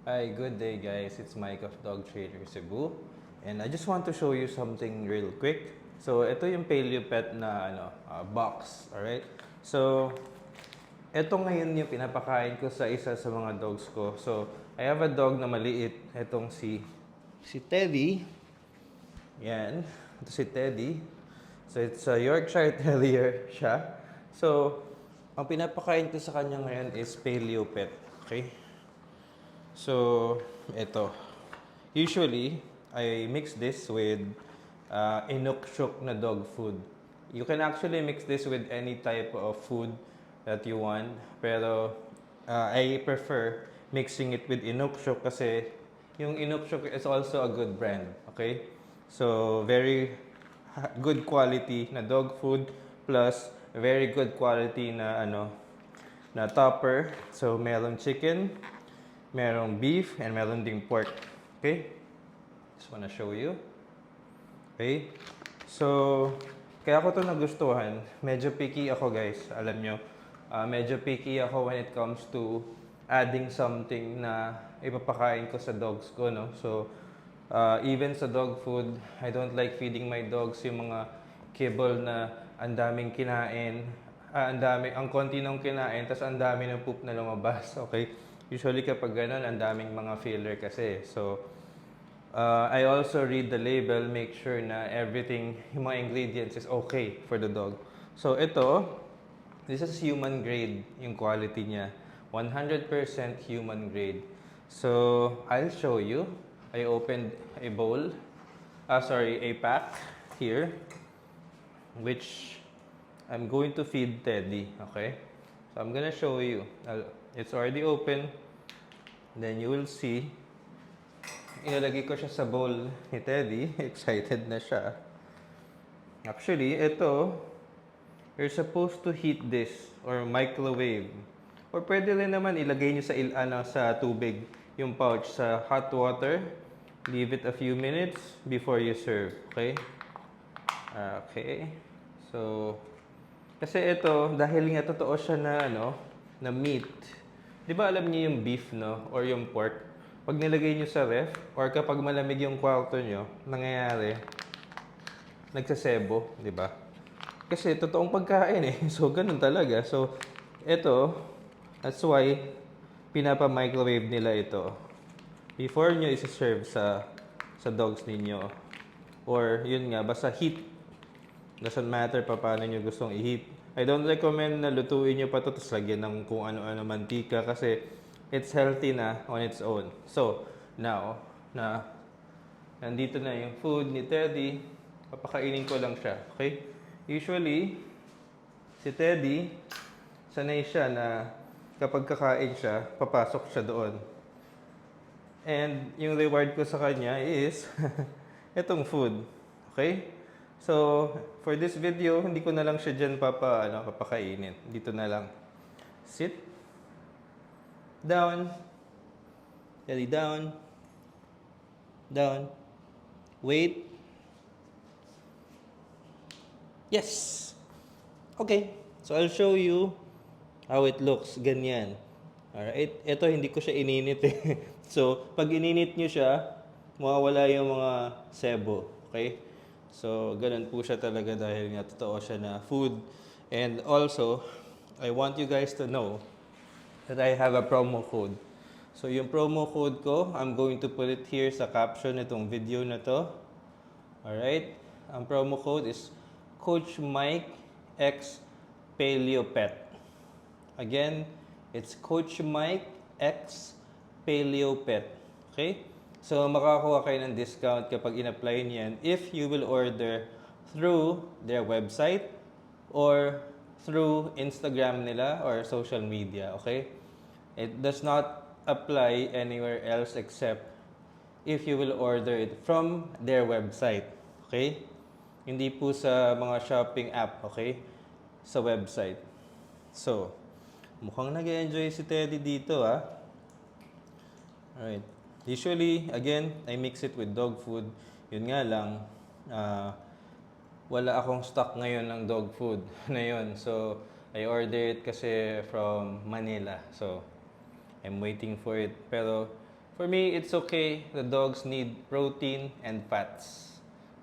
Hi, good day guys. It's Mike of Dog Trader Cebu. And I just want to show you something real quick. So, ito yung Paleo Pet na box, alright? So, ito ngayon yung pinapakain ko sa isa sa mga dogs ko. So, I have a dog na maliit. Itong si Teddy. Yan. Ito si Teddy. So, it's a Yorkshire Terrier siya. So, ang pinapakain ko sa kanya ngayon is Paleo Pet. Okay? So, ito. Usually, I mix this with Inukshuk na dog food. You can actually mix this with any type of food that you want. Pero, I prefer mixing it with Inukshuk kasi yung Inukshuk is also a good brand. Okay? So, very good quality na dog food plus very good quality na topper. So, meron chicken, merong beef, and meron ding pork. Okay? Just wanna show you. Okay? So, kaya ko to nagustuhan. Medyo picky ako guys. Alam nyo, medyo picky ako when it comes to adding something na ipapakain ko sa dogs ko, no? So, even sa dog food, I don't like feeding my dogs yung mga kibble na ang daming kinain, ang konti nung kinain, tapos ang dami ng poop na lumabas, okay? Usually kapag ganun, ang daming mga filler kasi. So, I also read the label, make sure na everything, yung mga ingredients is okay for the dog. So, this is human grade, yung quality niya. 100% human grade. So, I'll show you. I opened a a pack here, which I'm going to feed Teddy, okay? So, I'm gonna show you. It's already open. Then you will see. Ilalagay ko siya sa bowl ni Teddy. Excited na siya. Actually, you're supposed to heat this or microwave. Or pwede rin naman ilagay niyo sa tubig yung pouch sa hot water. Leave it a few minutes before you serve. Okay? Okay. So, kasi dahil nga totoo siya na meat. 'Di ba alam niyo yung beef, no? Or yung pork? Pag nilagay niyo sa ref, or kapag malamig yung kwarto niyo, nangyayari, nagsasebo, 'di ba? Kasi totoong pagkain eh. So, ganun talaga. So, that's why pinapa-microwave nila ito. Before nyo isi-serve sa dogs ninyo. Or, yun nga, basta heat. Doesn't matter pa paano nyo gustong i-heat. I don't recommend na lutuin nyo pa ito tapos lagyan ng kung ano-ano mantika kasi it's healthy na on its own. So, now, na nandito na yung food ni Teddy, papakainin ko lang siya. Okay? Usually, si Teddy, sanay siya na kapag kakain siya, papasok siya doon. And yung reward ko sa kanya is itong food. Okay? So, for this video, hindi ko na lang siya dyan papakainin. Dito na lang. Sit. Down. Teddy, down. Down. Wait. Yes! Okay. So, I'll show you how it looks. Ganyan. Alright? Ito, hindi ko siya ininit eh. So, pag ininit nyo siya, mawawala yung mga sebo. Okay? So, ganun po siya talaga dahil nga totoo siya na food. And also, I want you guys to know that I have a promo code. So, yung promo code ko, I'm going to put it here sa caption nitong video na to. Alright? Ang promo code is Coach Mike X Paleo Pet. Again, it's Coach Mike X Paleo Pet. Okay? So, makakuha kayo ng discount kapag in-apply niyan if you will order through their website or through Instagram nila or social media. Okay? It does not apply anywhere else except if you will order it from their website. Okay? Hindi po sa mga shopping app, okay? Sa website. So, mukhang nag-enjoy si Teddy dito, ah. Alright. Usually, again, I mix it with dog food. Yun nga lang, wala akong stock ngayon ng dog food na yun. So, I ordered it kasi from Manila. So, I'm waiting for it. Pero, For me, it's okay. The dogs need protein and fats.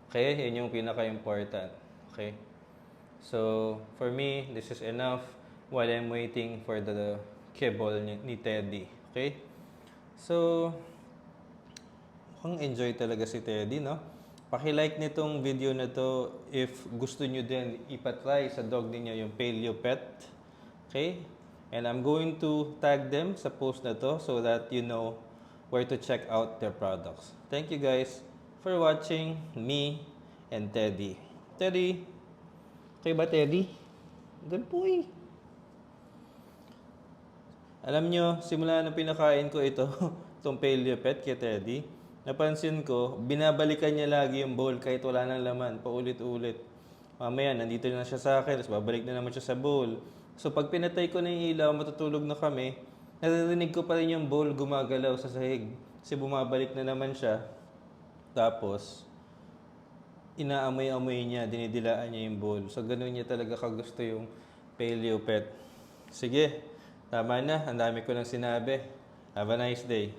Okay? Yun yung pinaka-important. Okay? So, for me, this is enough while I'm waiting for the kibble ni Teddy. Okay? So, mukhang enjoy talaga si Teddy, no? Paki-like nitong video na to if gusto nyo din ipatry sa dog ninyo yung Paleo Pet. Okay? And I'm going to tag them sa post na to so that you know where to check out their products. Thank you guys for watching me and Teddy. Teddy! Okay ba, Teddy? Good boy! Alam nyo, simula na pinakain ko ito, itong Paleo Pet kay Teddy, napansin ko, binabalikan niya lagi yung bowl kahit wala nang laman, paulit-ulit. Mamaya, nandito na siya sa akin, tapos babalik na naman siya sa bowl. So, pag pinatay ko na yung ilaw, matutulog na kami, naririnig ko pa rin yung bowl gumagalaw sa sahig. Kasi bumabalik na naman siya. Tapos, inaamoy-amoy niya, dinidilaan niya yung bowl. So, ganun niya talaga kagusto yung Paleo Pet. Sige, tama na. Ang dami ko nang sinabi. Have a nice day.